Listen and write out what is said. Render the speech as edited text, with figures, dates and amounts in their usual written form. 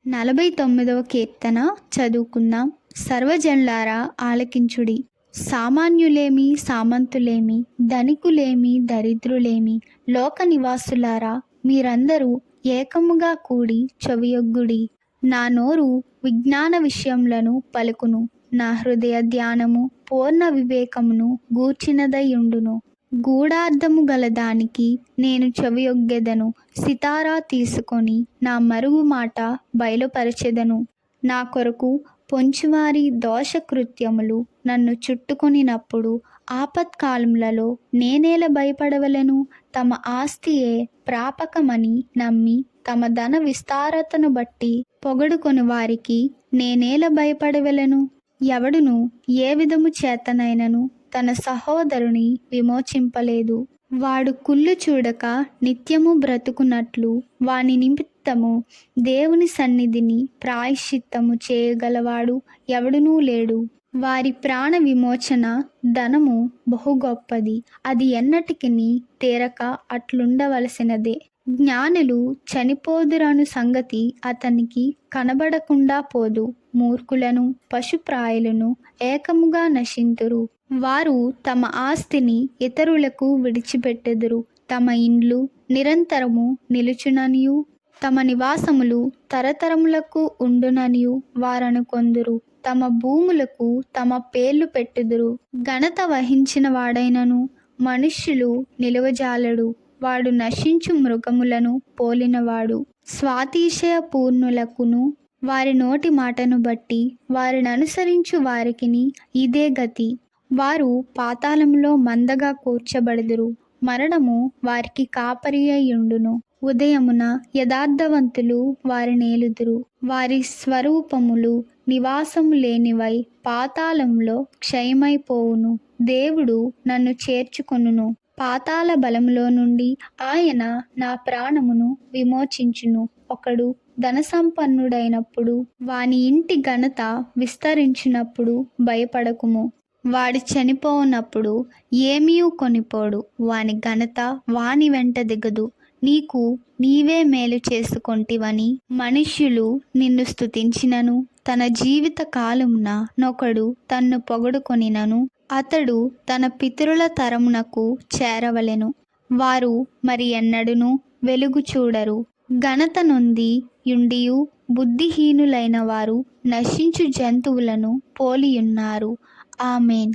49వ కీర్తన చదువుకుందాం. సర్వజనులారా ఆలకించుడి. సామాన్యులేమి సామంతులేమి, ధనికులేమి దరిద్రులేమి, లోక నివాసులారా మీరందరూ ఏకముగా కూడి చెవియొగ్గుడి. నా నోరు విజ్ఞాన విషయములను పలుకును, నా హృదయ ధ్యానము పూర్ణ వివేకమును గూర్చినదయుండును. గూఢార్థము గల దానికి నేను చెవియొగ్గెదను. సితారా తీసుకొని నా మరుగు మాట బయలుపరచెదను. నా కొరకు పొంచువారి దోషకృత్యములు నన్ను చుట్టుకొనినప్పుడు ఆపత్కాలములలో నేనేల భయపడవలెను? తమ ఆస్తియే ప్రాపకమని నమ్మి తమ ధన విస్తారతను బట్టి పొగడుకొని వారికి నేనేల భయపడవలెను? ఎవడును ఏ విధము చేతనైనను తన సహోదరుని విమోచింపలేదు. వాడు కుళ్ళు చూడక నిత్యము బ్రతుకున్నట్లు వాని నిమిత్తము దేవుని సన్నిధిని ప్రాయశ్చిత్తము చేయగలవాడు ఎవడునూ లేడు. వారి ప్రాణ విమోచన ధనము బహు గొప్పది, అది ఎన్నటికిని తీరక అట్లుండవలసినదే. జ్ఞానులు చనిపోదురను సంగతి అతనికి కనబడకుండా పోదు. మూర్ఖులను పశుప్రాయులను ఏకముగా నశింతురు. వారు తమ ఆస్తిని ఇతరులకు విడిచిపెట్టెదురు. తమ ఇండ్లు నిరంతరము నిలుచుననియు తమ నివాసములు తరతరములకు ఉండుననియు వారనుకొందురు. తమ భూములకు తమ పేర్లు పెట్టుదురు. ఘనత వహించిన వాడైనను మనుష్యులు నిలువజాలడు. వాడు నశించు మృగములను పోలినవాడు. స్వాతిశయ పూర్ణులకును వారి నోటి మాటను బట్టి వారిని అనుసరించు వారికిని ఇదే గతి. వారు పాతాళములో మందగా కూర్చబడుదురు. మరణము వారికి కాపరి అయ్యుండును. ఉదయమున యథార్థవంతులు వారినేలుదురు. వారి స్వరూపములు నివాసము లేనివై పాతాళంలో క్షయమైపోవును. దేవుడు నన్ను చేర్చుకొనును. పాతాళ బలములో నుండి ఆయన నా ప్రాణమును విమోచించును. ఒకడు ధనసంపన్నుడైనప్పుడు వాని ఇంటి ఘనత విస్తరించినప్పుడు భయపడకుము. వాడు చనిపోనప్పుడు ఏమీ కొనిపోడు. వాని ఘనత వాని వెంట దిగదు. నీకు నీవే మేలు చేసుకొంటివని మనుష్యులు నిన్ను స్తుతించినను, తన జీవిత కాలమున నొకడు తన్ను పొగడుకొనినను అతడు తన పితరుల తరమునకు చేరవలెను. వారు మరి ఎన్నడును వెలుగు చూడరు. ఘనత నొంది యుండియు బుద్ధిహీనులైన వారు నశించు జంతువులను పోలియున్నారు. ఆమేన్.